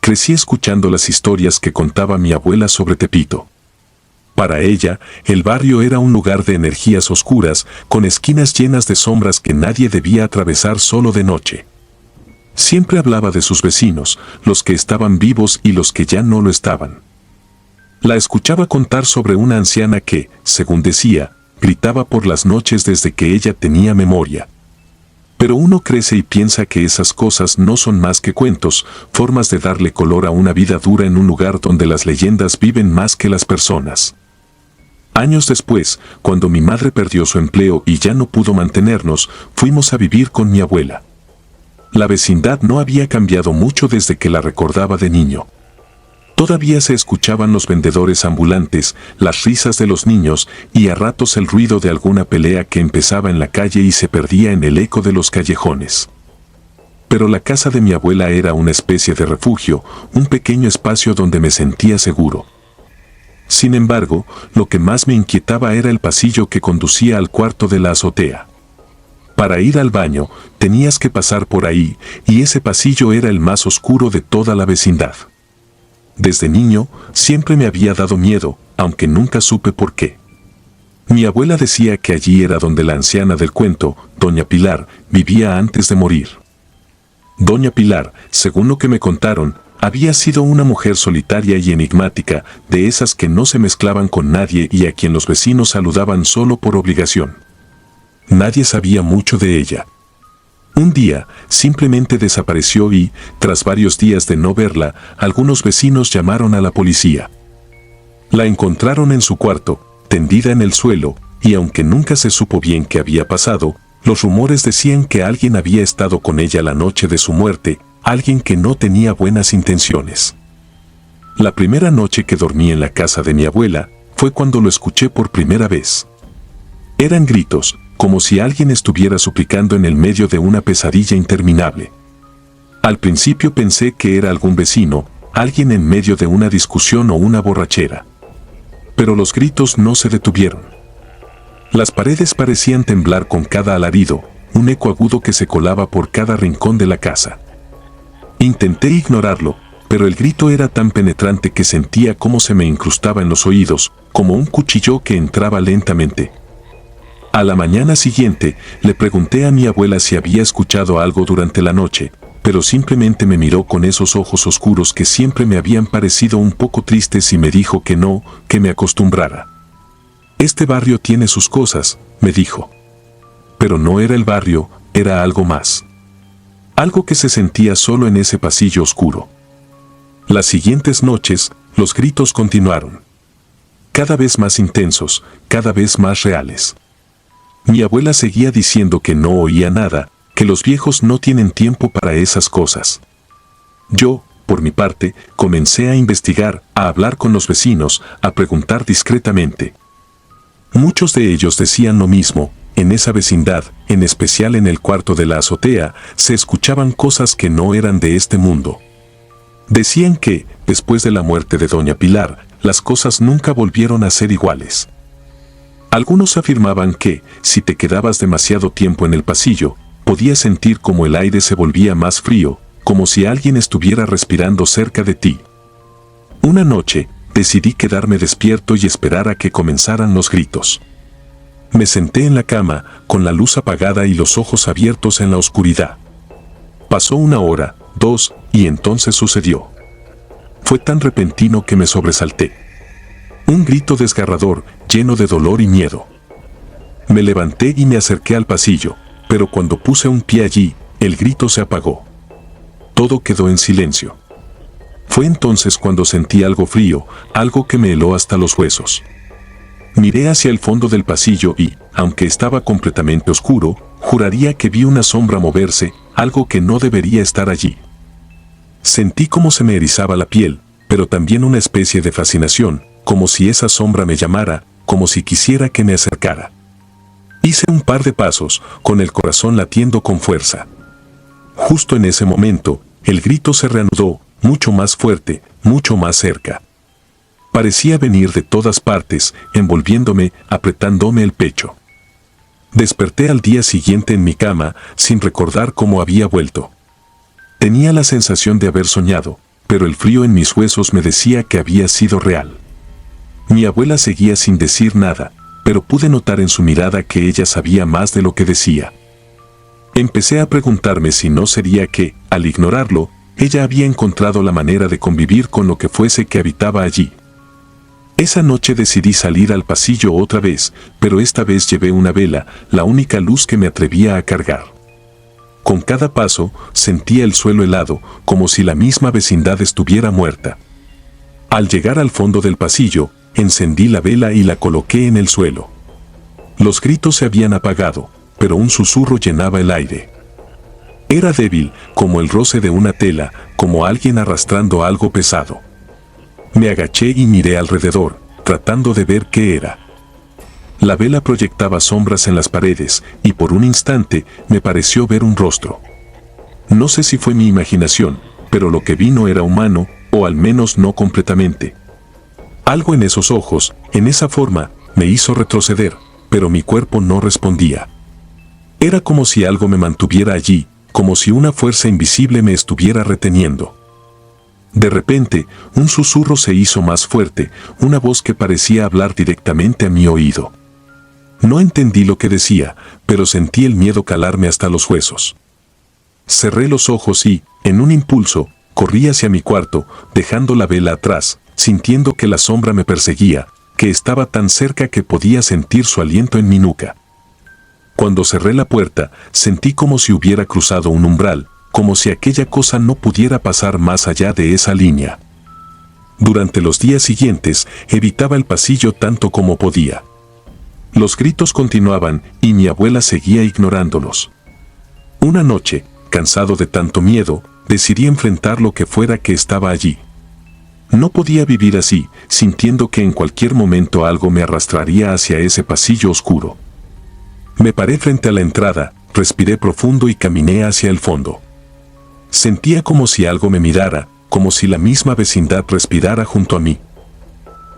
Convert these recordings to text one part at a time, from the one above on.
crecí escuchando las historias que contaba mi abuela sobre Tepito. Para ella, el barrio era un lugar de energías oscuras, con esquinas llenas de sombras que nadie debía atravesar solo de noche. Siempre hablaba de sus vecinos, los que estaban vivos y los que ya no lo estaban. La escuchaba contar sobre una anciana que, según decía, gritaba por las noches desde que ella tenía memoria. Pero uno crece y piensa que esas cosas no son más que cuentos, formas de darle color a una vida dura en un lugar donde las leyendas viven más que las personas. Años después, cuando mi madre perdió su empleo y ya no pudo mantenernos, fuimos a vivir con mi abuela. La vecindad no había cambiado mucho desde que la recordaba de niño. Todavía se escuchaban los vendedores ambulantes, las risas de los niños y a ratos el ruido de alguna pelea que empezaba en la calle y se perdía en el eco de los callejones. Pero la casa de mi abuela era una especie de refugio, un pequeño espacio donde me sentía seguro. Sin embargo, lo que más me inquietaba era el pasillo que conducía al cuarto de la azotea. Para ir al baño, tenías que pasar por ahí, y ese pasillo era el más oscuro de toda la vecindad. Desde niño, siempre me había dado miedo, aunque nunca supe por qué. Mi abuela decía que allí era donde la anciana del cuento, doña Pilar, vivía antes de morir. Doña Pilar, según lo que me contaron, había sido una mujer solitaria y enigmática, de esas que no se mezclaban con nadie y a quien los vecinos saludaban solo por obligación. Nadie sabía mucho de ella. Un día, simplemente desapareció y, tras varios días de no verla, algunos vecinos llamaron a la policía. La encontraron en su cuarto, tendida en el suelo, y aunque nunca se supo bien qué había pasado, los rumores decían que alguien había estado con ella la noche de su muerte, alguien que no tenía buenas intenciones. La primera noche que dormí en la casa de mi abuela, fue cuando lo escuché por primera vez. Eran gritos, como si alguien estuviera suplicando en el medio de una pesadilla interminable. Al principio pensé que era algún vecino, alguien en medio de una discusión o una borrachera. Pero los gritos no se detuvieron. Las paredes parecían temblar con cada alarido, un eco agudo que se colaba por cada rincón de la casa. Intenté ignorarlo, pero el grito era tan penetrante que sentía cómo se me incrustaba en los oídos, como un cuchillo que entraba lentamente. A la mañana siguiente, le pregunté a mi abuela si había escuchado algo durante la noche, pero simplemente me miró con esos ojos oscuros que siempre me habían parecido un poco tristes y me dijo que no, que me acostumbrara. Este barrio tiene sus cosas, me dijo. Pero no era el barrio, era algo más. Algo que se sentía solo en ese pasillo oscuro. Las siguientes noches, los gritos continuaron. Cada vez más intensos, cada vez más reales. Mi abuela seguía diciendo que no oía nada, que los viejos no tienen tiempo para esas cosas. Yo, por mi parte, comencé a investigar, a hablar con los vecinos, a preguntar discretamente. Muchos de ellos decían lo mismo. En esa vecindad, en especial en el cuarto de la azotea, se escuchaban cosas que no eran de este mundo. Decían que, después de la muerte de doña Pilar, las cosas nunca volvieron a ser iguales. Algunos afirmaban que, si te quedabas demasiado tiempo en el pasillo, podías sentir como el aire se volvía más frío, como si alguien estuviera respirando cerca de ti. Una noche, decidí quedarme despierto y esperar a que comenzaran los gritos. Me senté en la cama, con la luz apagada y los ojos abiertos en la oscuridad. Pasó 1 hora, 2, y entonces sucedió. Fue tan repentino que me sobresalté. Un grito desgarrador, lleno de dolor y miedo. Me levanté y me acerqué al pasillo, pero cuando puse un pie allí, el grito se apagó. Todo quedó en silencio. Fue entonces cuando sentí algo frío, algo que me heló hasta los huesos. Miré hacia el fondo del pasillo y, aunque estaba completamente oscuro, juraría que vi una sombra moverse, algo que no debería estar allí. Sentí como se me erizaba la piel, pero también una especie de fascinación, como si esa sombra me llamara, como si quisiera que me acercara. Hice un par de pasos, con el corazón latiendo con fuerza. Justo en ese momento, el grito se reanudó, mucho más fuerte, mucho más cerca. Parecía venir de todas partes, envolviéndome, apretándome el pecho. Desperté al día siguiente en mi cama, sin recordar cómo había vuelto. Tenía la sensación de haber soñado, pero el frío en mis huesos me decía que había sido real. Mi abuela seguía sin decir nada, pero pude notar en su mirada que ella sabía más de lo que decía. Empecé a preguntarme si no sería que, al ignorarlo, ella había encontrado la manera de convivir con lo que fuese que habitaba allí. Esa noche decidí salir al pasillo otra vez, pero esta vez llevé una vela, la única luz que me atrevía a cargar. Con cada paso, sentía el suelo helado, como si la misma vecindad estuviera muerta. Al llegar al fondo del pasillo, encendí la vela y la coloqué en el suelo. Los gritos se habían apagado, pero un susurro llenaba el aire. Era débil, como el roce de una tela, como alguien arrastrando algo pesado. Me agaché y miré alrededor, tratando de ver qué era. La vela proyectaba sombras en las paredes, y por un instante me pareció ver un rostro. No sé si fue mi imaginación, pero lo que vi no era humano, o al menos no completamente. Algo en esos ojos, en esa forma, me hizo retroceder, pero mi cuerpo no respondía. Era como si algo me mantuviera allí, como si una fuerza invisible me estuviera reteniendo. De repente, un susurro se hizo más fuerte, una voz que parecía hablar directamente a mi oído. No entendí lo que decía, pero sentí el miedo calarme hasta los huesos. Cerré los ojos y, en un impulso, corrí hacia mi cuarto, dejando la vela atrás, sintiendo que la sombra me perseguía, que estaba tan cerca que podía sentir su aliento en mi nuca. Cuando cerré la puerta, sentí como si hubiera cruzado un umbral, como si aquella cosa no pudiera pasar más allá de esa línea. Durante los días siguientes, evitaba el pasillo tanto como podía. Los gritos continuaban y mi abuela seguía ignorándolos. Una noche, cansado de tanto miedo, decidí enfrentar lo que fuera que estaba allí. No podía vivir así, sintiendo que en cualquier momento algo me arrastraría hacia ese pasillo oscuro. Me paré frente a la entrada, respiré profundo y caminé hacia el fondo. Sentía como si algo me mirara, como si la misma vecindad respirara junto a mí.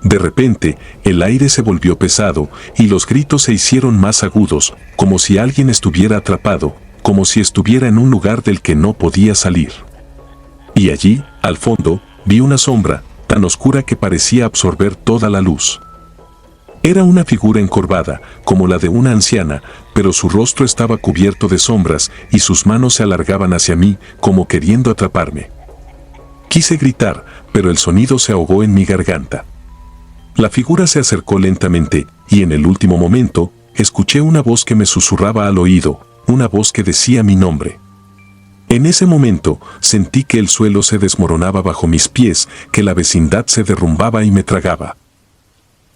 De repente, el aire se volvió pesado y los gritos se hicieron más agudos, como si alguien estuviera atrapado, como si estuviera en un lugar del que no podía salir. Y allí, al fondo, vi una sombra, tan oscura que parecía absorber toda la luz. Era una figura encorvada, como la de una anciana, pero su rostro estaba cubierto de sombras y sus manos se alargaban hacia mí, como queriendo atraparme. Quise gritar, pero el sonido se ahogó en mi garganta. La figura se acercó lentamente, y en el último momento, escuché una voz que me susurraba al oído, una voz que decía mi nombre. En ese momento, sentí que el suelo se desmoronaba bajo mis pies, que la vecindad se derrumbaba y me tragaba.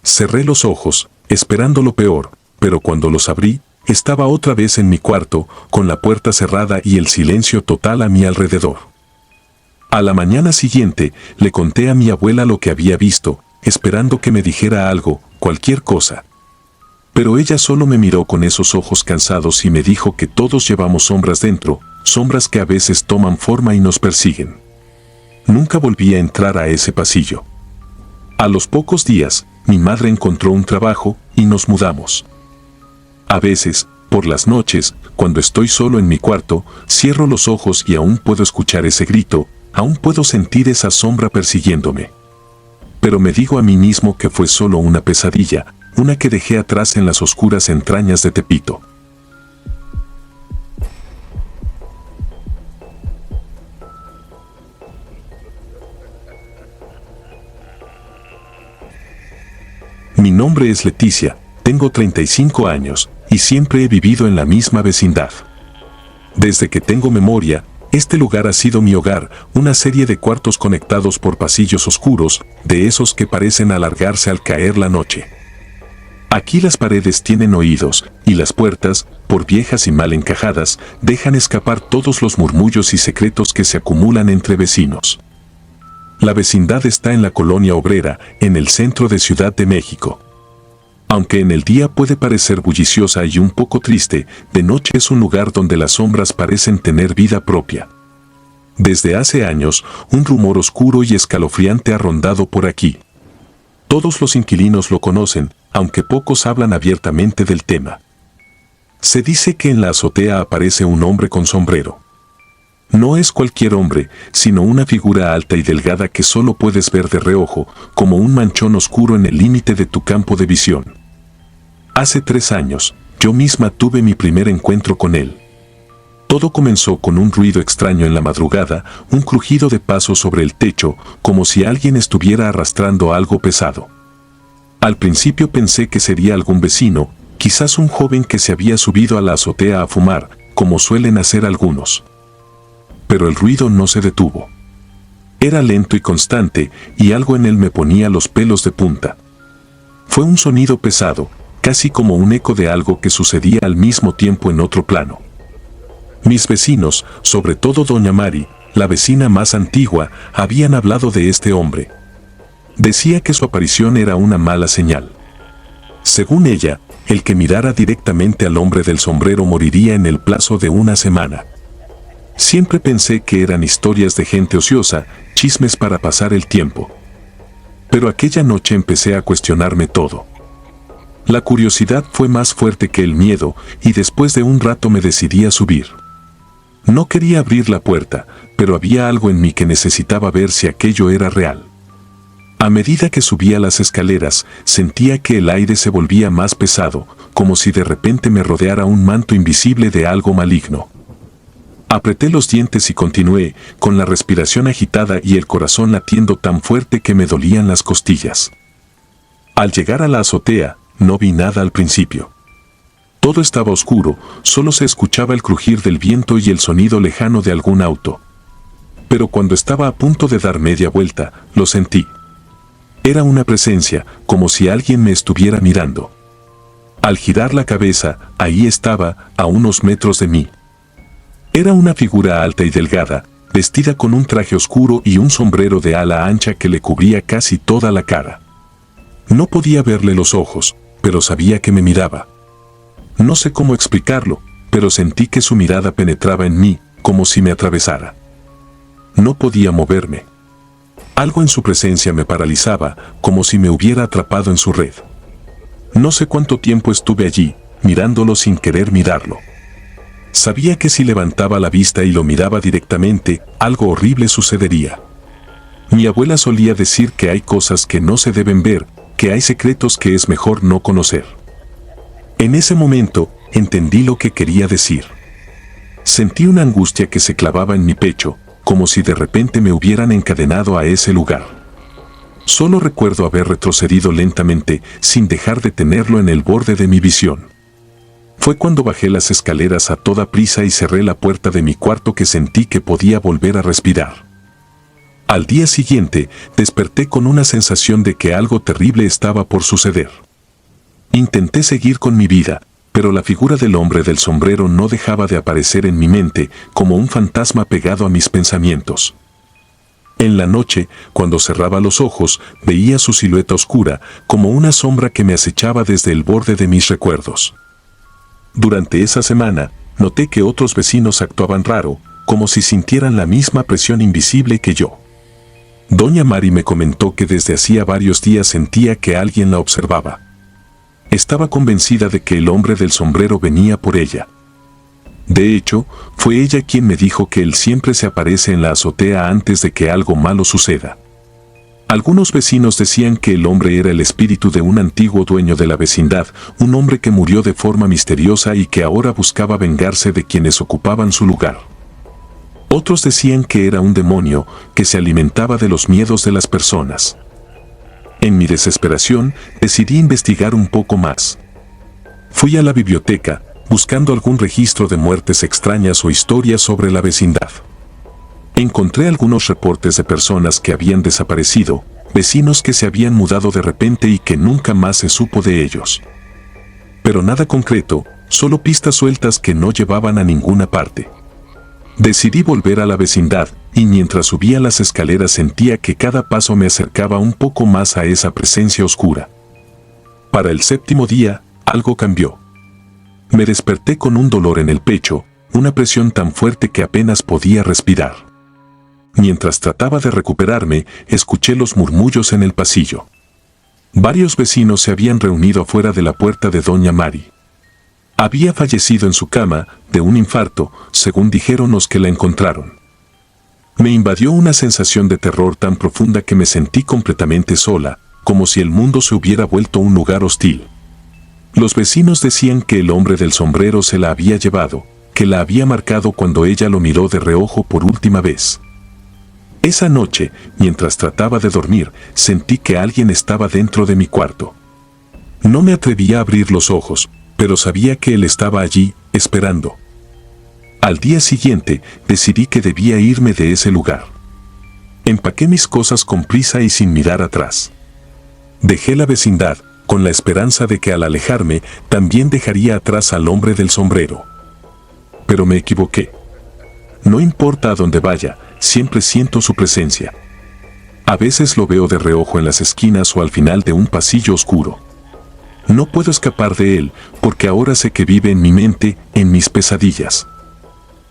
Cerré los ojos, esperando lo peor, pero cuando los abrí, estaba otra vez en mi cuarto, con la puerta cerrada y el silencio total a mi alrededor. A la mañana siguiente, le conté a mi abuela lo que había visto, esperando que me dijera algo, cualquier cosa. Pero ella solo me miró con esos ojos cansados y me dijo que todos llevamos sombras dentro, sombras que a veces toman forma y nos persiguen. Nunca volví a entrar a ese pasillo. A los pocos días, mi madre encontró un trabajo y nos mudamos. A veces, por las noches, cuando estoy solo en mi cuarto, cierro los ojos y aún puedo escuchar ese grito, aún puedo sentir esa sombra persiguiéndome. Pero me digo a mí mismo que fue solo una pesadilla, una que dejé atrás en las oscuras entrañas de Tepito. Mi nombre es Leticia, tengo 35 años y siempre he vivido en la misma vecindad. Desde que tengo memoria, este lugar ha sido mi hogar, una serie de cuartos conectados por pasillos oscuros, de esos que parecen alargarse al caer la noche. Aquí las paredes tienen oídos, y las puertas, por viejas y mal encajadas, dejan escapar todos los murmullos y secretos que se acumulan entre vecinos. La vecindad está en la Colonia Obrera, en el centro de Ciudad de México. Aunque en el día puede parecer bulliciosa y un poco triste, de noche es un lugar donde las sombras parecen tener vida propia. Desde hace años, un rumor oscuro y escalofriante ha rondado por aquí. Todos los inquilinos lo conocen, aunque pocos hablan abiertamente del tema. Se dice que en la azotea aparece un hombre con sombrero. No es cualquier hombre, sino una figura alta y delgada que solo puedes ver de reojo, como un manchón oscuro en el límite de tu campo de visión. Hace 3 años, yo misma tuve mi primer encuentro con él. Todo comenzó con un ruido extraño en la madrugada, un crujido de pasos sobre el techo, como si alguien estuviera arrastrando algo pesado. Al principio pensé que sería algún vecino, quizás un joven que se había subido a la azotea a fumar, como suelen hacer algunos. Pero el ruido no se detuvo. Era lento y constante, y algo en él me ponía los pelos de punta. Fue un sonido pesado, casi como un eco de algo que sucedía al mismo tiempo en otro plano. Mis vecinos, sobre todo doña Mari, la vecina más antigua, habían hablado de este hombre. Decía que su aparición era una mala señal. Según ella, el que mirara directamente al hombre del sombrero moriría en el plazo de una semana. Siempre pensé que eran historias de gente ociosa, chismes para pasar el tiempo. Pero aquella noche empecé a cuestionarme todo. La curiosidad fue más fuerte que el miedo, y después de un rato me decidí a subir. No quería abrir la puerta, pero había algo en mí que necesitaba ver si aquello era real. A medida que subía las escaleras, sentía que el aire se volvía más pesado, como si de repente me rodeara un manto invisible de algo maligno. Apreté los dientes y continué, con la respiración agitada y el corazón latiendo tan fuerte que me dolían las costillas. Al llegar a la azotea, no vi nada al principio. Todo estaba oscuro, solo se escuchaba el crujir del viento y el sonido lejano de algún auto. Pero cuando estaba a punto de dar media vuelta, lo sentí. Era una presencia, como si alguien me estuviera mirando. Al girar la cabeza, ahí estaba, a unos metros de mí. Era una figura alta y delgada, vestida con un traje oscuro y un sombrero de ala ancha que le cubría casi toda la cara. No podía verle los ojos, pero sabía que me miraba. No sé cómo explicarlo, pero sentí que su mirada penetraba en mí, como si me atravesara. No podía moverme. Algo en su presencia me paralizaba, como si me hubiera atrapado en su red. No sé cuánto tiempo estuve allí, mirándolo sin querer mirarlo. Sabía que si levantaba la vista y lo miraba directamente, algo horrible sucedería. Mi abuela solía decir que hay cosas que no se deben ver, que hay secretos que es mejor no conocer. En ese momento, entendí lo que quería decir. Sentí una angustia que se clavaba en mi pecho, como si de repente me hubieran encadenado a ese lugar. Solo recuerdo haber retrocedido lentamente, sin dejar de tenerlo en el borde de mi visión. Fue cuando bajé las escaleras a toda prisa y cerré la puerta de mi cuarto que sentí que podía volver a respirar. Al día siguiente, desperté con una sensación de que algo terrible estaba por suceder. Intenté seguir con mi vida, pero la figura del hombre del sombrero no dejaba de aparecer en mi mente, como un fantasma pegado a mis pensamientos. En la noche, cuando cerraba los ojos, veía su silueta oscura, como una sombra que me acechaba desde el borde de mis recuerdos. Durante esa semana, noté que otros vecinos actuaban raro, como si sintieran la misma presión invisible que yo. Doña Mari me comentó que desde hacía varios días sentía que alguien la observaba. Estaba convencida de que el hombre del sombrero venía por ella. De hecho, fue ella quien me dijo que él siempre se aparece en la azotea antes de que algo malo suceda. Algunos vecinos decían que el hombre era el espíritu de un antiguo dueño de la vecindad, un hombre que murió de forma misteriosa y que ahora buscaba vengarse de quienes ocupaban su lugar. Otros decían que era un demonio que se alimentaba de los miedos de las personas. En mi desesperación, decidí investigar un poco más. Fui a la biblioteca, buscando algún registro de muertes extrañas o historias sobre la vecindad. Encontré algunos reportes de personas que habían desaparecido, vecinos que se habían mudado de repente y que nunca más se supo de ellos. Pero nada concreto, solo pistas sueltas que no llevaban a ninguna parte. Decidí volver a la vecindad, y mientras subía las escaleras sentía que cada paso me acercaba un poco más a esa presencia oscura. Para el 7º día, algo cambió. Me desperté con un dolor en el pecho, una presión tan fuerte que apenas podía respirar. Mientras trataba de recuperarme, escuché los murmullos en el pasillo. Varios vecinos se habían reunido afuera de la puerta de doña Mari. Había fallecido en su cama, de un infarto, según dijeron los que la encontraron. Me invadió una sensación de terror tan profunda que me sentí completamente sola, como si el mundo se hubiera vuelto un lugar hostil. Los vecinos decían que el hombre del sombrero se la había llevado, que la había marcado cuando ella lo miró de reojo por última vez. Esa noche, mientras trataba de dormir, sentí que alguien estaba dentro de mi cuarto. No me atrevía a abrir los ojos, pero sabía que él estaba allí, esperando. Al día siguiente, decidí que debía irme de ese lugar. Empaqué mis cosas con prisa y sin mirar atrás. Dejé la vecindad, con la esperanza de que al alejarme, también dejaría atrás al hombre del sombrero. Pero me equivoqué. No importa a dónde vaya, siempre siento su presencia. A veces lo veo de reojo en las esquinas o al final de un pasillo oscuro. No puedo escapar de él, porque ahora sé que vive en mi mente, en mis pesadillas.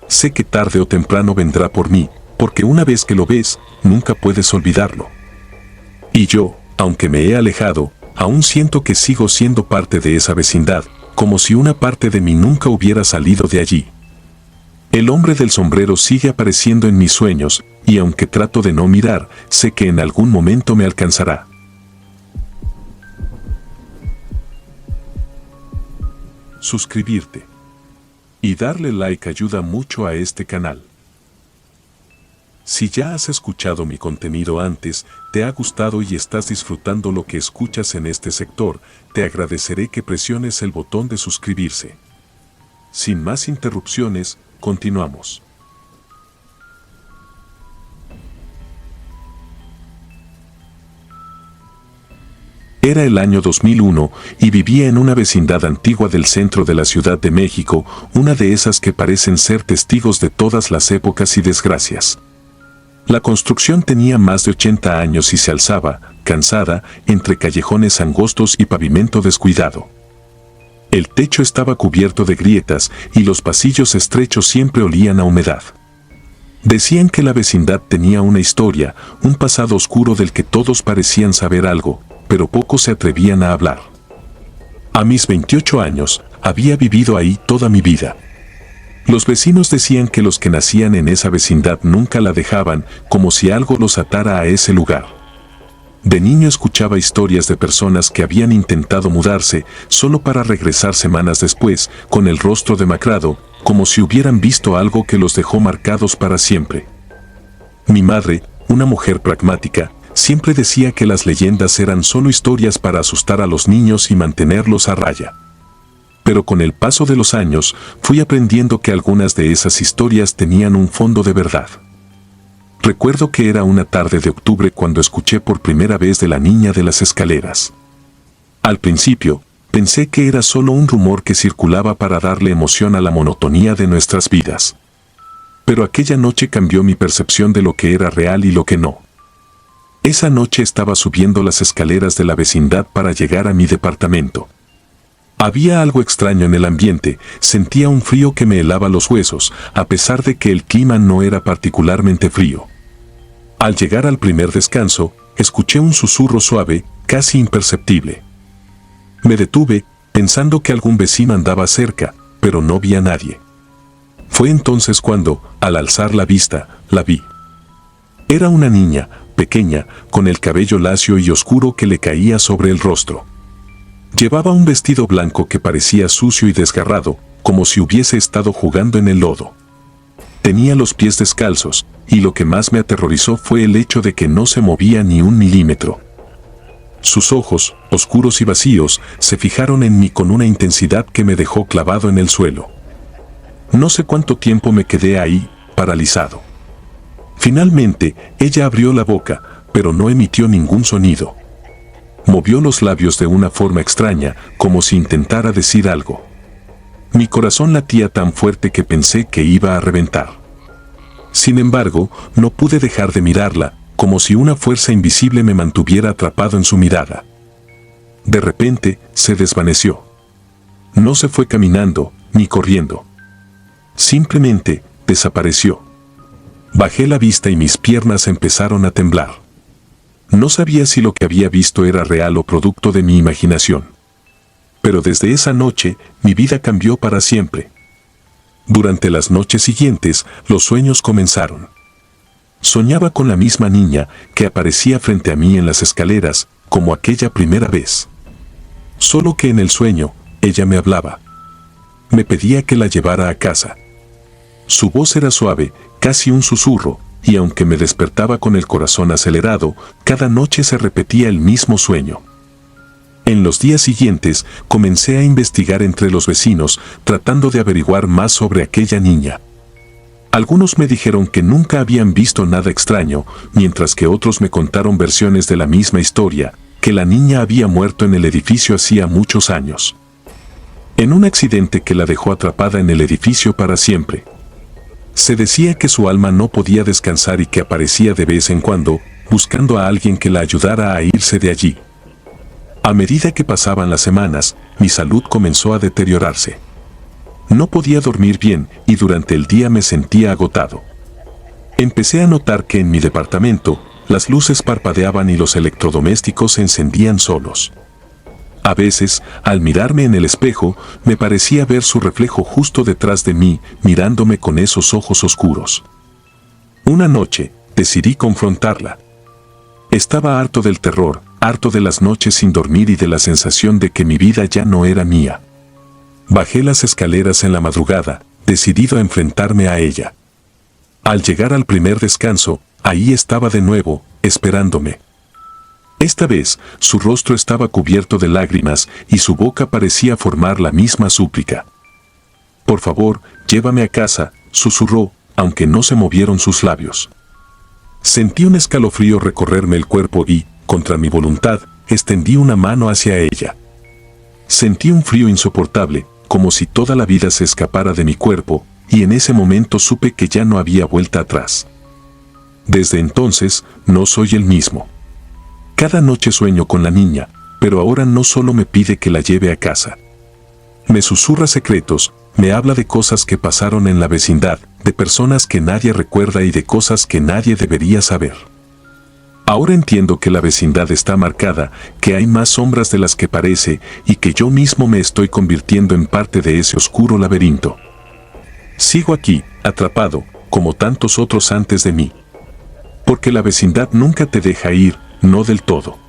Sé que tarde o temprano vendrá por mí, porque una vez que lo ves, nunca puedes olvidarlo. Y yo, aunque me he alejado, aún siento que sigo siendo parte de esa vecindad, como si una parte de mí nunca hubiera salido de allí. El hombre del sombrero sigue apareciendo en mis sueños, y aunque trato de no mirar, sé que en algún momento me alcanzará. Suscribirte y darle like ayuda mucho a este canal. Si ya has escuchado mi contenido antes, te ha gustado y estás disfrutando lo que escuchas en este sector, te agradeceré que presiones el botón de suscribirse. Sin más interrupciones, continuamos. Era el año 2001 y vivía en una vecindad antigua del centro de la Ciudad de México, una de esas que parecen ser testigos de todas las épocas y desgracias. La construcción tenía más de 80 años y se alzaba, cansada, entre callejones angostos y pavimento descuidado. El techo estaba cubierto de grietas y los pasillos estrechos siempre olían a humedad. Decían que la vecindad tenía una historia, un pasado oscuro del que todos parecían saber algo, pero pocos se atrevían a hablar. A mis 28 años, había vivido ahí toda mi vida. Los vecinos decían que los que nacían en esa vecindad nunca la dejaban, como si algo los atara a ese lugar. De niño escuchaba historias de personas que habían intentado mudarse, solo para regresar semanas después, con el rostro demacrado, como si hubieran visto algo que los dejó marcados para siempre. Mi madre, una mujer pragmática, siempre decía que las leyendas eran solo historias para asustar a los niños y mantenerlos a raya. Pero con el paso de los años, fui aprendiendo que algunas de esas historias tenían un fondo de verdad. Recuerdo que era una tarde de octubre cuando escuché por primera vez de la niña de las escaleras. Al principio, pensé que era solo un rumor que circulaba para darle emoción a la monotonía de nuestras vidas. Pero aquella noche cambió mi percepción de lo que era real y lo que no. Esa noche estaba subiendo las escaleras de la vecindad para llegar a mi departamento. Había algo extraño en el ambiente, sentía un frío que me helaba los huesos, a pesar de que el clima no era particularmente frío. Al llegar al primer descanso, escuché un susurro suave, casi imperceptible. Me detuve, pensando que algún vecino andaba cerca, pero no vi a nadie. Fue entonces cuando, al alzar la vista, la vi. Era una niña, pequeña, con el cabello lacio y oscuro que le caía sobre el rostro. Llevaba un vestido blanco que parecía sucio y desgarrado, como si hubiese estado jugando en el lodo. Tenía los pies descalzos, y lo que más me aterrorizó fue el hecho de que no se movía ni un milímetro. Sus ojos, oscuros y vacíos, se fijaron en mí con una intensidad que me dejó clavado en el suelo. No sé cuánto tiempo me quedé ahí, paralizado. Finalmente, ella abrió la boca, pero no emitió ningún sonido. Movió los labios de una forma extraña, como si intentara decir algo. Mi corazón latía tan fuerte que pensé que iba a reventar. Sin embargo, no pude dejar de mirarla, como si una fuerza invisible me mantuviera atrapado en su mirada. De repente, se desvaneció. No se fue caminando, ni corriendo. Simplemente, desapareció. Bajé la vista y mis piernas empezaron a temblar. No sabía si lo que había visto era real o producto de mi imaginación. Pero desde esa noche, mi vida cambió para siempre. Durante las noches siguientes, los sueños comenzaron. Soñaba con la misma niña que aparecía frente a mí en las escaleras, como aquella primera vez. Solo que en el sueño, ella me hablaba. Me pedía que la llevara a casa. Su voz era suave, casi un susurro, y aunque me despertaba con el corazón acelerado, cada noche se repetía el mismo sueño. En los días siguientes, comencé a investigar entre los vecinos, tratando de averiguar más sobre aquella niña. Algunos me dijeron que nunca habían visto nada extraño, mientras que otros me contaron versiones de la misma historia, que la niña había muerto en el edificio hacía muchos años. En un accidente que la dejó atrapada en el edificio para siempre. Se decía que su alma no podía descansar y que aparecía de vez en cuando, buscando a alguien que la ayudara a irse de allí. A medida que pasaban las semanas, mi salud comenzó a deteriorarse. No podía dormir bien y durante el día me sentía agotado. Empecé a notar que en mi departamento, las luces parpadeaban y los electrodomésticos se encendían solos. A veces, al mirarme en el espejo, me parecía ver su reflejo justo detrás de mí, mirándome con esos ojos oscuros. Una noche, decidí confrontarla. Estaba harto del terror, harto de las noches sin dormir y de la sensación de que mi vida ya no era mía. Bajé las escaleras en la madrugada, decidido a enfrentarme a ella. Al llegar al primer descanso, ahí estaba de nuevo, esperándome. Esta vez, su rostro estaba cubierto de lágrimas y su boca parecía formar la misma súplica. «Por favor, llévame a casa», susurró, aunque no se movieron sus labios. Sentí un escalofrío recorrerme el cuerpo y, contra mi voluntad, extendí una mano hacia ella. Sentí un frío insoportable, como si toda la vida se escapara de mi cuerpo, y en ese momento supe que ya no había vuelta atrás. Desde entonces, no soy el mismo. Cada noche sueño con la niña, pero ahora no solo me pide que la lleve a casa. Me susurra secretos, me habla de cosas que pasaron en la vecindad, de personas que nadie recuerda y de cosas que nadie debería saber. Ahora entiendo que la vecindad está marcada, que hay más sombras de las que parece y que yo mismo me estoy convirtiendo en parte de ese oscuro laberinto. Sigo aquí, atrapado, como tantos otros antes de mí. Porque la vecindad nunca te deja ir, no del todo.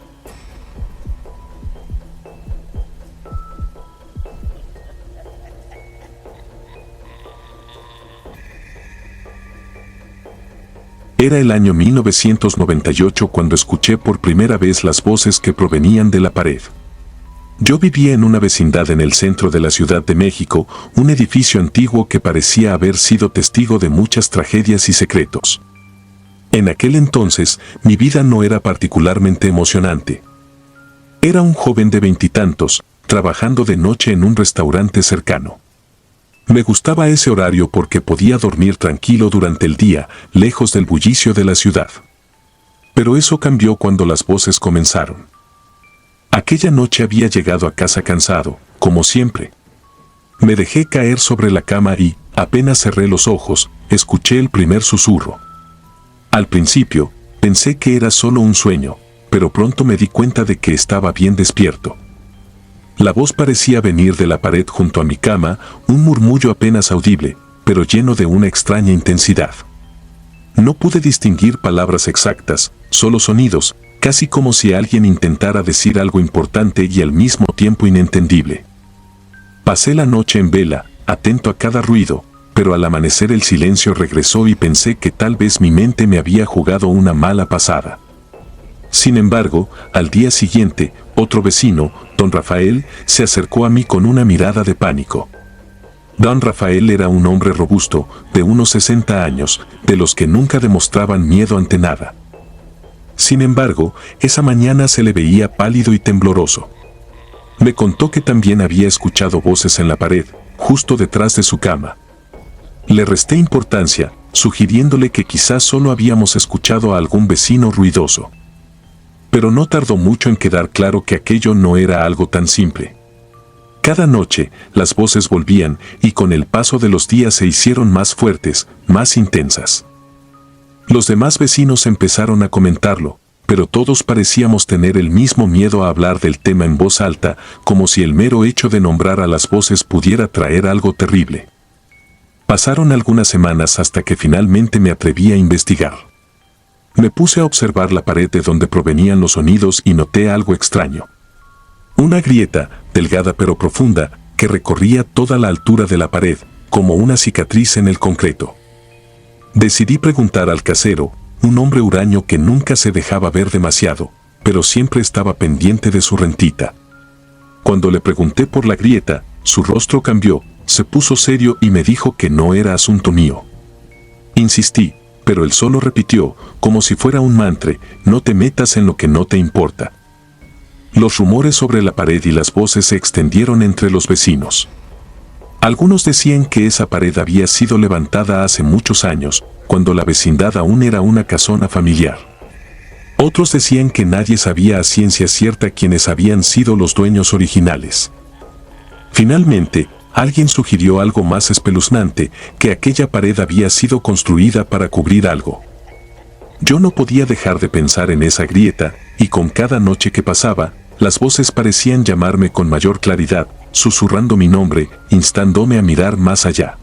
Era el año 1998 cuando escuché por primera vez las voces que provenían de la pared. Yo vivía en una vecindad en el centro de la Ciudad de México, un edificio antiguo que parecía haber sido testigo de muchas tragedias y secretos. En aquel entonces, mi vida no era particularmente emocionante. Era un joven de veintitantos, trabajando de noche en un restaurante cercano. Me gustaba ese horario porque podía dormir tranquilo durante el día, lejos del bullicio de la ciudad. Pero eso cambió cuando las voces comenzaron. Aquella noche había llegado a casa cansado, como siempre. Me dejé caer sobre la cama y, apenas cerré los ojos, escuché el primer susurro. Al principio, pensé que era solo un sueño, pero pronto me di cuenta de que estaba bien despierto. La voz parecía venir de la pared junto a mi cama, un murmullo apenas audible, pero lleno de una extraña intensidad. No pude distinguir palabras exactas, solo sonidos, casi como si alguien intentara decir algo importante y al mismo tiempo inentendible. Pasé la noche en vela, atento a cada ruido, pero al amanecer el silencio regresó y pensé que tal vez mi mente me había jugado una mala pasada. Sin embargo, al día siguiente, otro vecino, don Rafael, se acercó a mí con una mirada de pánico. Don Rafael era un hombre robusto, de unos 60 años, de los que nunca demostraban miedo ante nada. Sin embargo, esa mañana se le veía pálido y tembloroso. Me contó que también había escuchado voces en la pared, justo detrás de su cama. Le resté importancia, sugiriéndole que quizás solo habíamos escuchado a algún vecino ruidoso. Pero no tardó mucho en quedar claro que aquello no era algo tan simple. Cada noche, las voces volvían y con el paso de los días se hicieron más fuertes, más intensas. Los demás vecinos empezaron a comentarlo, pero todos parecíamos tener el mismo miedo a hablar del tema en voz alta, como si el mero hecho de nombrar a las voces pudiera traer algo terrible. Pasaron algunas semanas hasta que finalmente me atreví a investigar. Me puse a observar la pared de donde provenían los sonidos y noté algo extraño. Una grieta, delgada pero profunda, que recorría toda la altura de la pared, como una cicatriz en el concreto. Decidí preguntar al casero, un hombre huraño que nunca se dejaba ver demasiado, pero siempre estaba pendiente de su rentita. Cuando le pregunté por la grieta, su rostro cambió, se puso serio y me dijo que no era asunto mío. Insistí, pero él solo repitió, como si fuera un mantra: no te metas en lo que no te importa. Los rumores sobre la pared y las voces se extendieron entre los vecinos. Algunos decían que esa pared había sido levantada hace muchos años, cuando la vecindad aún era una casona familiar. Otros decían que nadie sabía a ciencia cierta quiénes habían sido los dueños originales. Finalmente, alguien sugirió algo más espeluznante, que aquella pared había sido construida para cubrir algo. Yo no podía dejar de pensar en esa grieta, y con cada noche que pasaba, las voces parecían llamarme con mayor claridad, susurrando mi nombre, instándome a mirar más allá.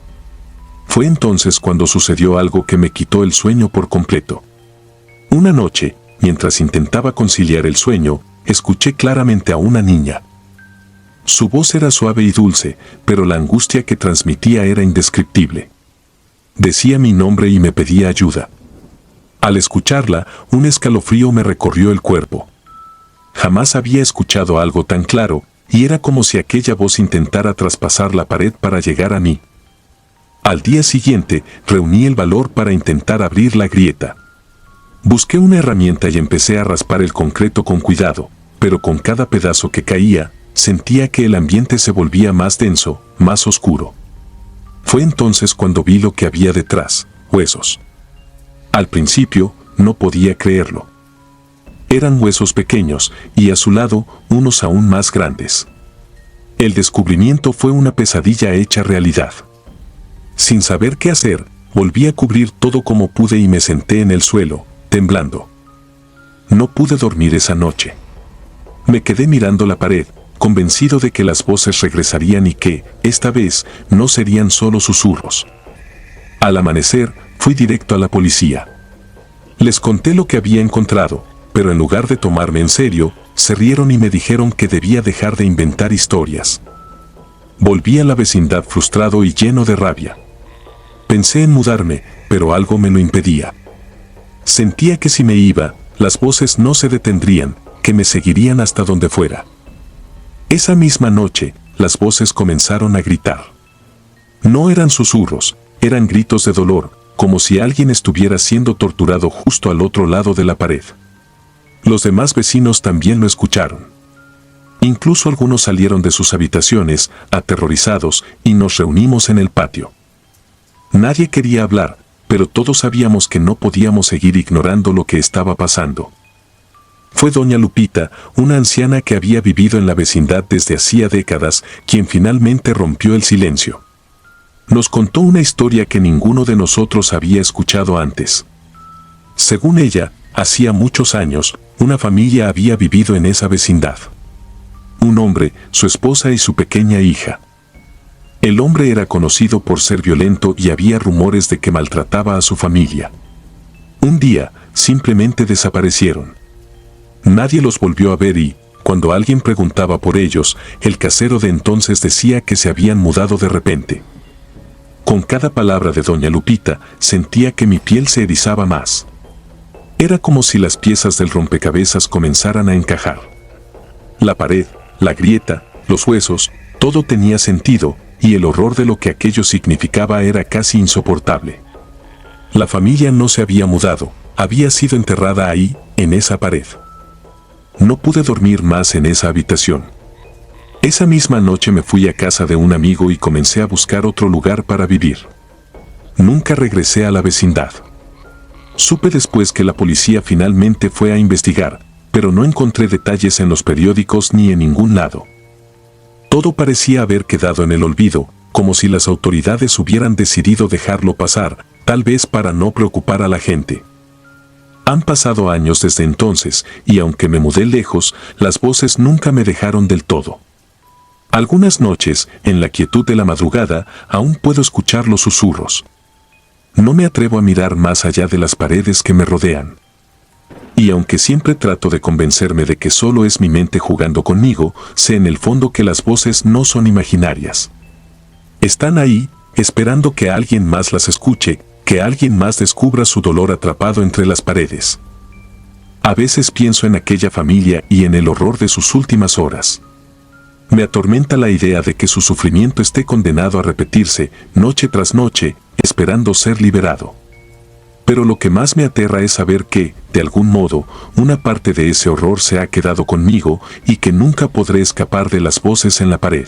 Fue entonces cuando sucedió algo que me quitó el sueño por completo. Una noche, mientras intentaba conciliar el sueño, escuché claramente a una niña. Su voz era suave y dulce, pero la angustia que transmitía era indescriptible. Decía mi nombre y me pedía ayuda. Al escucharla, un escalofrío me recorrió el cuerpo. Jamás había escuchado algo tan claro, y era como si aquella voz intentara traspasar la pared para llegar a mí. Al día siguiente, reuní el valor para intentar abrir la grieta. Busqué una herramienta y empecé a raspar el concreto con cuidado, pero con cada pedazo que caía, sentía que el ambiente se volvía más denso, más oscuro. Fue entonces cuando vi lo que había detrás: huesos. Al principio, no podía creerlo. Eran huesos pequeños, y a su lado, unos aún más grandes. El descubrimiento fue una pesadilla hecha realidad. Sin saber qué hacer, volví a cubrir todo como pude y me senté en el suelo, temblando. No pude dormir esa noche. Me quedé mirando la pared, convencido de que las voces regresarían y que, esta vez, no serían solo susurros. Al amanecer, fui directo a la policía. Les conté lo que había encontrado, pero en lugar de tomarme en serio, se rieron y me dijeron que debía dejar de inventar historias. Volví a la vecindad frustrado y lleno de rabia. Pensé en mudarme, pero algo me lo impedía. Sentía que si me iba, las voces no se detendrían, que me seguirían hasta donde fuera. Esa misma noche, las voces comenzaron a gritar. No eran susurros, eran gritos de dolor, como si alguien estuviera siendo torturado justo al otro lado de la pared. Los demás vecinos también lo escucharon. Incluso algunos salieron de sus habitaciones, aterrorizados, y nos reunimos en el patio. Nadie quería hablar, pero todos sabíamos que no podíamos seguir ignorando lo que estaba pasando. Fue doña Lupita, una anciana que había vivido en la vecindad desde hacía décadas, quien finalmente rompió el silencio. Nos contó una historia que ninguno de nosotros había escuchado antes. Según ella, hacía muchos años, una familia había vivido en esa vecindad. Un hombre, su esposa y su pequeña hija. El hombre era conocido por ser violento y había rumores de que maltrataba a su familia. Un día, simplemente desaparecieron. Nadie los volvió a ver y, cuando alguien preguntaba por ellos, el casero de entonces decía que se habían mudado de repente. Con cada palabra de doña Lupita, sentía que mi piel se erizaba más. Era como si las piezas del rompecabezas comenzaran a encajar. La pared, la grieta, los huesos, todo tenía sentido, y el horror de lo que aquello significaba era casi insoportable. La familia no se había mudado, había sido enterrada ahí, en esa pared. No pude dormir más en esa habitación. Esa misma noche me fui a casa de un amigo y comencé a buscar otro lugar para vivir. Nunca regresé a la vecindad. Supe después que la policía finalmente fue a investigar, pero no encontré detalles en los periódicos ni en ningún lado. Todo parecía haber quedado en el olvido, como si las autoridades hubieran decidido dejarlo pasar, tal vez para no preocupar a la gente. Han pasado años desde entonces, y aunque me mudé lejos, las voces nunca me dejaron del todo. Algunas noches, en la quietud de la madrugada, aún puedo escuchar los susurros. No me atrevo a mirar más allá de las paredes que me rodean. Y aunque siempre trato de convencerme de que solo es mi mente jugando conmigo, sé en el fondo que las voces no son imaginarias. Están ahí, esperando que alguien más las escuche, que alguien más descubra su dolor atrapado entre las paredes. A veces pienso en aquella familia y en el horror de sus últimas horas. Me atormenta la idea de que su sufrimiento esté condenado a repetirse, noche tras noche, esperando ser liberado. Pero lo que más me aterra es saber que, de algún modo, una parte de ese horror se ha quedado conmigo y que nunca podré escapar de las voces en la pared.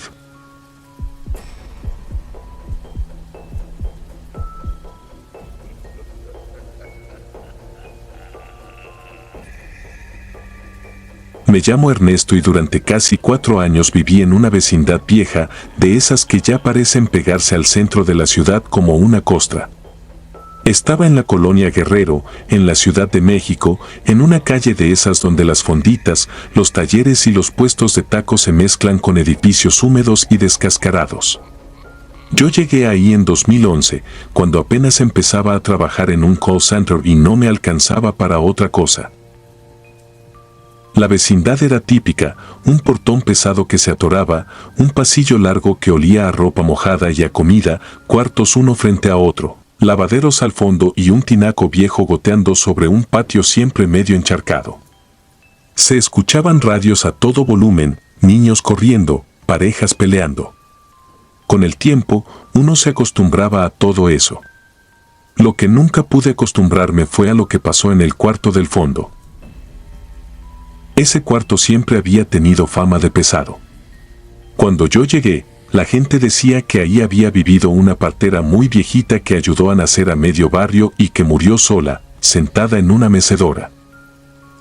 Me llamo Ernesto y durante casi 4 años viví en una vecindad vieja, de esas que ya parecen pegarse al centro de la ciudad como una costra. Estaba en la colonia Guerrero, en la Ciudad de México, en una calle de esas donde las fonditas, los talleres y los puestos de tacos se mezclan con edificios húmedos y descascarados. Yo llegué ahí en 2011, cuando apenas empezaba a trabajar en un call center y no me alcanzaba para otra cosa. La vecindad era típica, un portón pesado que se atoraba, un pasillo largo que olía a ropa mojada y a comida, cuartos uno frente a otro, lavaderos al fondo y un tinaco viejo goteando sobre un patio siempre medio encharcado. Se escuchaban radios a todo volumen, niños corriendo, parejas peleando. Con el tiempo, uno se acostumbraba a todo eso. Lo que nunca pude acostumbrarme fue a lo que pasó en el cuarto del fondo. Ese cuarto siempre había tenido fama de pesado. Cuando yo llegué, la gente decía que ahí había vivido una partera muy viejita que ayudó a nacer a medio barrio y que murió sola, sentada en una mecedora.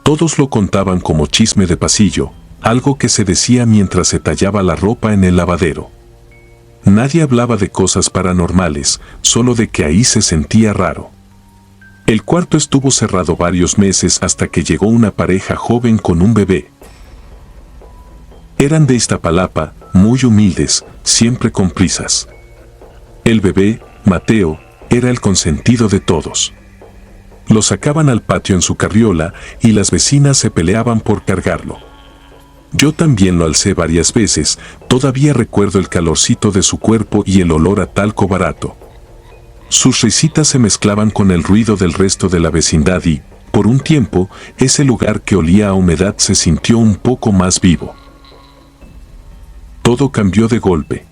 Todos lo contaban como chisme de pasillo, algo que se decía mientras se tallaba la ropa en el lavadero. Nadie hablaba de cosas paranormales, solo de que ahí se sentía raro. El cuarto estuvo cerrado varios meses hasta que llegó una pareja joven con un bebé. Eran de Iztapalapa, muy humildes, siempre con prisas. El bebé, Mateo, era el consentido de todos. Lo sacaban al patio en su carriola y las vecinas se peleaban por cargarlo. Yo también lo alcé varias veces, todavía recuerdo el calorcito de su cuerpo y el olor a talco barato. Sus risitas se mezclaban con el ruido del resto de la vecindad y, por un tiempo, ese lugar que olía a humedad se sintió un poco más vivo. Todo cambió de golpe.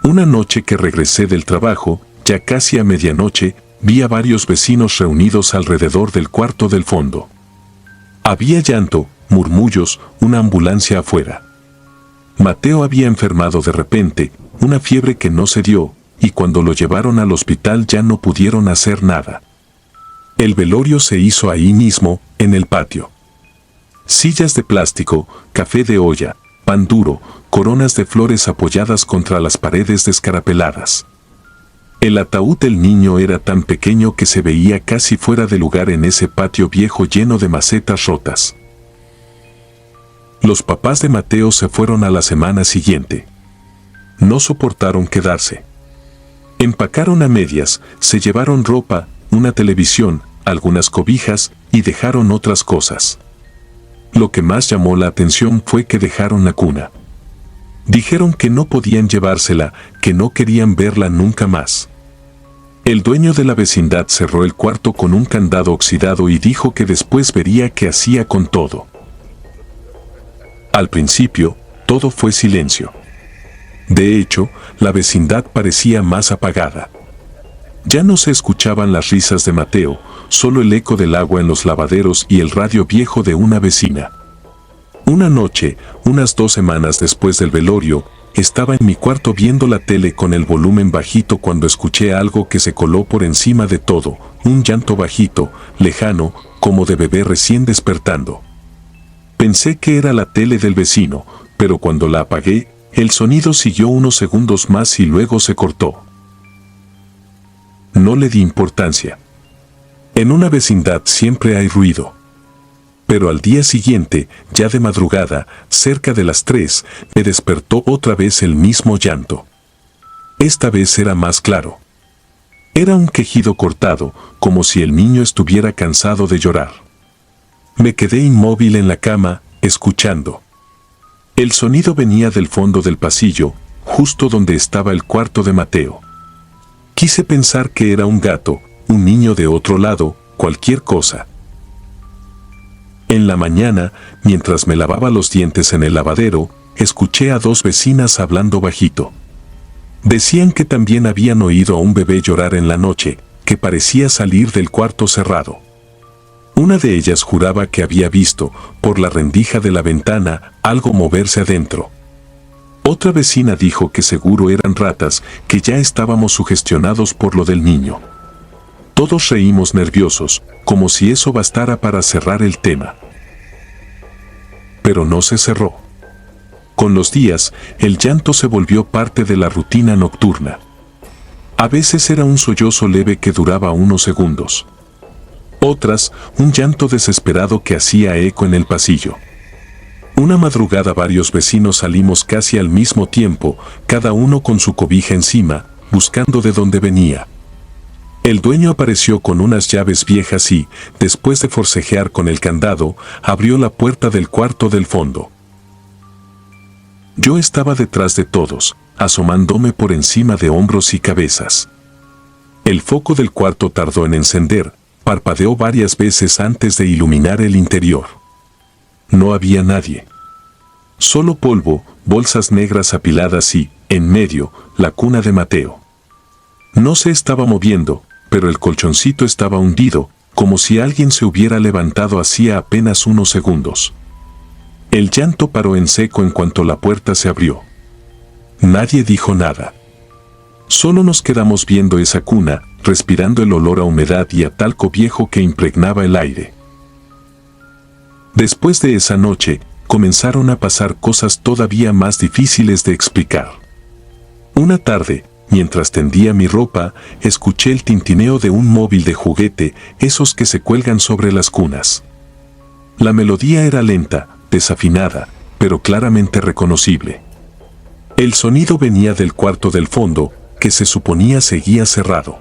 Una noche que regresé del trabajo, ya casi a medianoche, vi a varios vecinos reunidos alrededor del cuarto del fondo. Había llanto, murmullos, una ambulancia afuera. Mateo había enfermado de repente, una fiebre que no se dio, y cuando lo llevaron al hospital ya no pudieron hacer nada. El velorio se hizo ahí mismo, en el patio. Sillas de plástico, café de olla, pan duro, coronas de flores apoyadas contra las paredes descarapeladas. El ataúd del niño era tan pequeño que se veía casi fuera de lugar en ese patio viejo lleno de macetas rotas. Los papás de Mateo se fueron a la semana siguiente. No soportaron quedarse. Empacaron a medias, se llevaron ropa, una televisión, algunas cobijas y dejaron otras cosas. Lo que más llamó la atención fue que dejaron la cuna. Dijeron que no podían llevársela, que no querían verla nunca más. El dueño de la vecindad cerró el cuarto con un candado oxidado y dijo que después vería qué hacía con todo. Al principio, todo fue silencio. De hecho, la vecindad parecía más apagada. Ya no se escuchaban las risas de Mateo, solo el eco del agua en los lavaderos y el radio viejo de una vecina. Una noche, unas 2 semanas después del velorio, estaba en mi cuarto viendo la tele con el volumen bajito cuando escuché algo que se coló por encima de todo, un llanto bajito, lejano, como de bebé recién despertando. Pensé que era la tele del vecino, pero cuando la apagué, el sonido siguió unos segundos más y luego se cortó. No le di importancia. En una vecindad siempre hay ruido. Pero al día siguiente, ya de madrugada, cerca de las 3, me despertó otra vez el mismo llanto. Esta vez era más claro. Era un quejido cortado, como si el niño estuviera cansado de llorar. Me quedé inmóvil en la cama, escuchando. El sonido venía del fondo del pasillo, justo donde estaba el cuarto de Mateo. Quise pensar que era un gato, un niño de otro lado, cualquier cosa. En la mañana, mientras me lavaba los dientes en el lavadero, escuché a 2 vecinas hablando bajito. Decían que también habían oído a un bebé llorar en la noche, que parecía salir del cuarto cerrado. Una de ellas juraba que había visto, por la rendija de la ventana, algo moverse adentro. Otra vecina dijo que seguro eran ratas, que ya estábamos sugestionados por lo del niño. Todos reímos nerviosos, como si eso bastara para cerrar el tema. Pero no se cerró. Con los días, el llanto se volvió parte de la rutina nocturna. A veces era un sollozo leve que duraba unos segundos. Otras, un llanto desesperado que hacía eco en el pasillo. Una madrugada varios vecinos salimos casi al mismo tiempo, cada uno con su cobija encima, buscando de dónde venía. El dueño apareció con unas llaves viejas y, después de forcejear con el candado, abrió la puerta del cuarto del fondo. Yo estaba detrás de todos, asomándome por encima de hombros y cabezas. El foco del cuarto tardó en encender, parpadeó varias veces antes de iluminar el interior. No había nadie. Solo polvo, bolsas negras apiladas y, en medio, la cuna de Mateo. No se estaba moviendo, pero el colchoncito estaba hundido, como si alguien se hubiera levantado hacía apenas unos segundos. El llanto paró en seco en cuanto la puerta se abrió. Nadie dijo nada. Solo nos quedamos viendo esa cuna, respirando el olor a humedad y a talco viejo que impregnaba el aire. Después de esa noche, comenzaron a pasar cosas todavía más difíciles de explicar. Una tarde, mientras tendía mi ropa, escuché el tintineo de un móvil de juguete, esos que se cuelgan sobre las cunas. La melodía era lenta, desafinada, pero claramente reconocible. El sonido venía del cuarto del fondo, que se suponía seguía cerrado.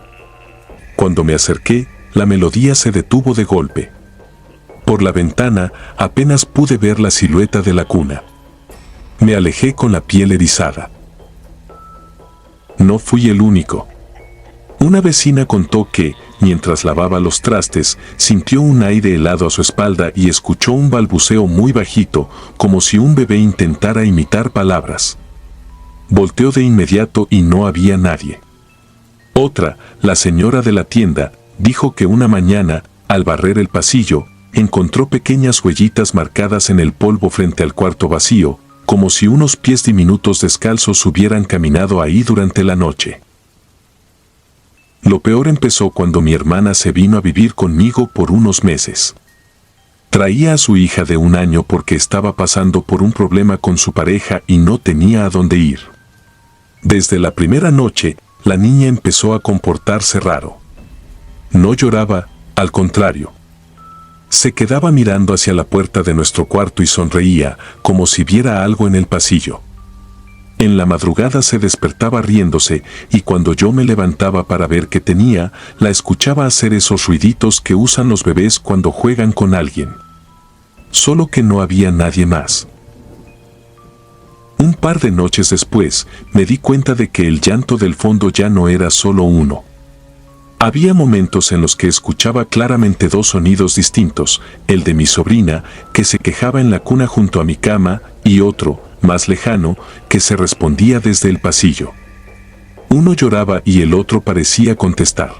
Cuando me acerqué, la melodía se detuvo de golpe. Por la ventana apenas pude ver la silueta de la cuna. Me alejé con la piel erizada. No fui el único. Una vecina contó que, mientras lavaba los trastes, sintió un aire helado a su espalda y escuchó un balbuceo muy bajito, como si un bebé intentara imitar palabras. Volteó de inmediato y no había nadie. Otra, la señora de la tienda, dijo que una mañana, al barrer el pasillo, encontró pequeñas huellitas marcadas en el polvo frente al cuarto vacío, como si unos pies diminutos descalzos hubieran caminado ahí durante la noche. Lo peor empezó cuando mi hermana se vino a vivir conmigo por unos meses. Traía a su hija de 1 año porque estaba pasando por un problema con su pareja y no tenía a dónde ir. Desde la primera noche, la niña empezó a comportarse raro. No lloraba, al contrario. Se quedaba mirando hacia la puerta de nuestro cuarto y sonreía, como si viera algo en el pasillo. En la madrugada se despertaba riéndose y cuando yo me levantaba para ver qué tenía, la escuchaba hacer esos ruiditos que usan los bebés cuando juegan con alguien. Solo que no había nadie más. Un par de noches después, me di cuenta de que el llanto del fondo ya no era solo uno. Había momentos en los que escuchaba claramente 2 sonidos distintos, el de mi sobrina, que se quejaba en la cuna junto a mi cama, y otro, más lejano, que se respondía desde el pasillo. Uno lloraba y el otro parecía contestar.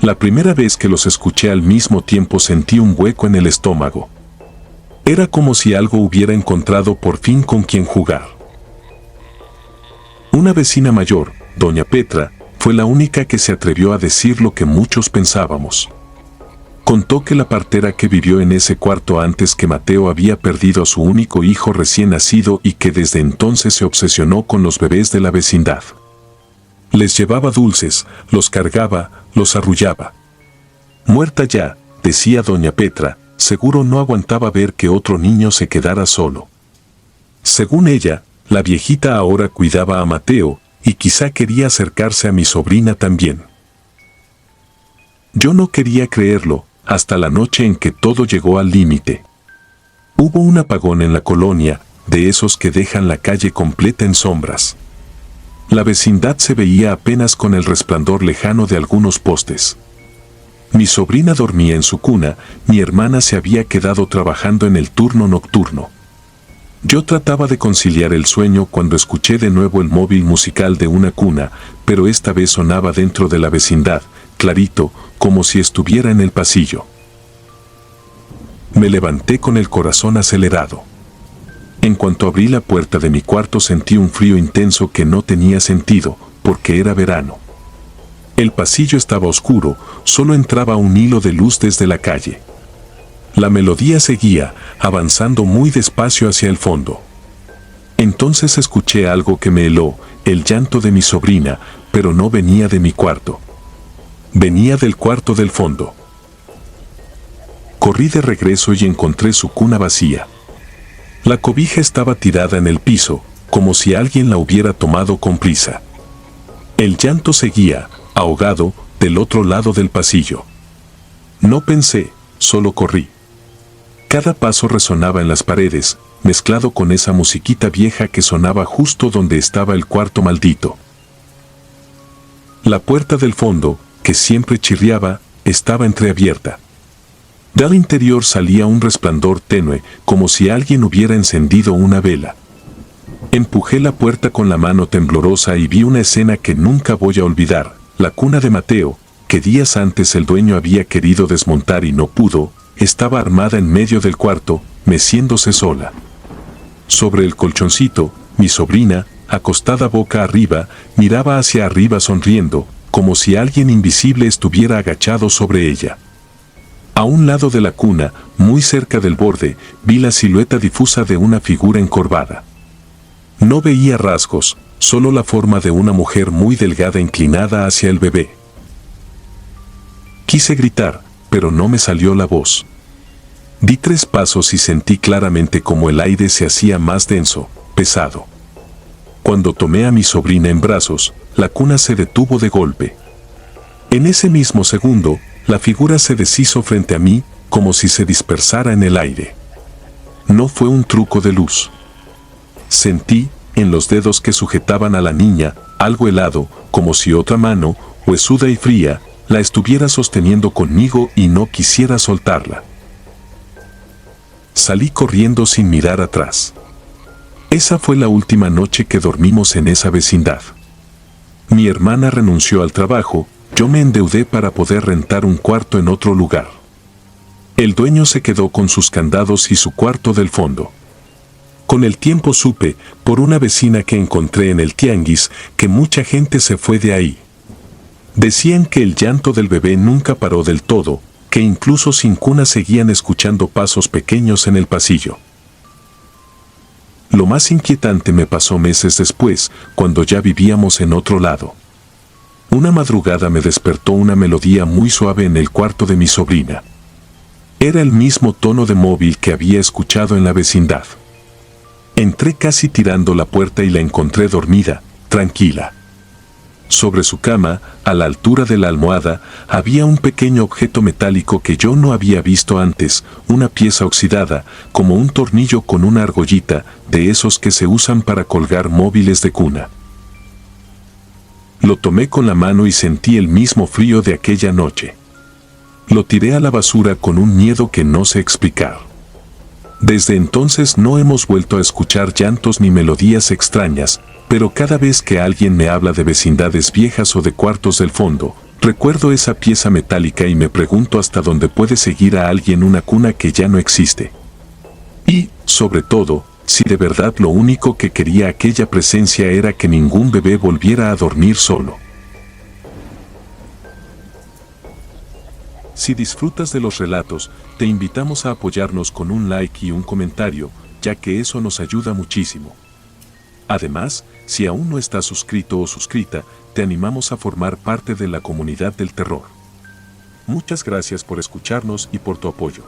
La primera vez que los escuché al mismo tiempo sentí un hueco en el estómago. Era como si algo hubiera encontrado por fin con quien jugar. Una vecina mayor, doña Petra, fue la única que se atrevió a decir lo que muchos pensábamos. Contó que la partera que vivió en ese cuarto antes que Mateo había perdido a su único hijo recién nacido y que desde entonces se obsesionó con los bebés de la vecindad. Les llevaba dulces, los cargaba, los arrullaba. Muerta ya, decía doña Petra, seguro no aguantaba ver que otro niño se quedara solo. Según ella, la viejita ahora cuidaba a Mateo, y quizá quería acercarse a mi sobrina también. Yo no quería creerlo, hasta la noche en que todo llegó al límite. Hubo un apagón en la colonia, de esos que dejan la calle completa en sombras. La vecindad se veía apenas con el resplandor lejano de algunos postes. Mi sobrina dormía en su cuna, mi hermana se había quedado trabajando en el turno nocturno. Yo trataba de conciliar el sueño cuando escuché de nuevo el móvil musical de una cuna, pero esta vez sonaba dentro de la vecindad, clarito, como si estuviera en el pasillo. Me levanté con el corazón acelerado. En cuanto abrí la puerta de mi cuarto sentí un frío intenso que no tenía sentido, porque era verano. El pasillo estaba oscuro, solo entraba un hilo de luz desde la calle. La melodía seguía, avanzando muy despacio hacia el fondo. Entonces escuché algo que me heló, el llanto de mi sobrina, pero no venía de mi cuarto. Venía del cuarto del fondo. Corrí de regreso y encontré su cuna vacía. La cobija estaba tirada en el piso, como si alguien la hubiera tomado con prisa. El llanto seguía, ahogado, del otro lado del pasillo. No pensé, solo corrí. Cada paso resonaba en las paredes, mezclado con esa musiquita vieja que sonaba justo donde estaba el cuarto maldito. La puerta del fondo, que siempre chirriaba, estaba entreabierta. Del interior salía un resplandor tenue, como si alguien hubiera encendido una vela. Empujé la puerta con la mano temblorosa y vi una escena que nunca voy a olvidar, la cuna de Mateo, que días antes el dueño había querido desmontar y no pudo, estaba armada en medio del cuarto, meciéndose sola. Sobre el colchoncito, mi sobrina, acostada boca arriba, miraba hacia arriba sonriendo, como si alguien invisible estuviera agachado sobre ella. A un lado de la cuna, muy cerca del borde, vi la silueta difusa de una figura encorvada. No veía rasgos, solo la forma de una mujer muy delgada inclinada hacia el bebé. Quise gritar, pero no me salió la voz. Di 3 pasos y sentí claramente como el aire se hacía más denso, pesado. Cuando tomé a mi sobrina en brazos, la cuna se detuvo de golpe. En ese mismo segundo, la figura se deshizo frente a mí, como si se dispersara en el aire. No fue un truco de luz. Sentí, en los dedos que sujetaban a la niña, algo helado, como si otra mano, huesuda y fría, la estuviera sosteniendo conmigo y no quisiera soltarla. Salí corriendo sin mirar atrás. Esa fue la última noche que dormimos en esa vecindad. Mi hermana renunció al trabajo, yo me endeudé para poder rentar un cuarto en otro lugar. El dueño se quedó con sus candados y su cuarto del fondo. Con el tiempo supe, por una vecina que encontré en el tianguis, que mucha gente se fue de ahí. Decían que el llanto del bebé nunca paró del todo, que incluso sin cuna seguían escuchando pasos pequeños en el pasillo. Lo más inquietante me pasó meses después, cuando ya vivíamos en otro lado. Una madrugada me despertó una melodía muy suave en el cuarto de mi sobrina. Era el mismo tono de móvil que había escuchado en la vecindad. Entré casi tirando la puerta y la encontré dormida, tranquila. Sobre su cama, a la altura de la almohada, había un pequeño objeto metálico que yo no había visto antes, una pieza oxidada, como un tornillo con una argollita, de esos que se usan para colgar móviles de cuna. Lo tomé con la mano y sentí el mismo frío de aquella noche. Lo tiré a la basura con un miedo que no sé explicar. Desde entonces no hemos vuelto a escuchar llantos ni melodías extrañas, pero cada vez que alguien me habla de vecindades viejas o de cuartos del fondo, recuerdo esa pieza metálica y me pregunto hasta dónde puede seguir a alguien una cuna que ya no existe. Y, sobre todo, si de verdad lo único que quería aquella presencia era que ningún bebé volviera a dormir solo. Si disfrutas de los relatos, te invitamos a apoyarnos con un like y un comentario, ya que eso nos ayuda muchísimo. Además, si aún no estás suscrito o suscrita, te animamos a formar parte de la comunidad del terror. Muchas gracias por escucharnos y por tu apoyo.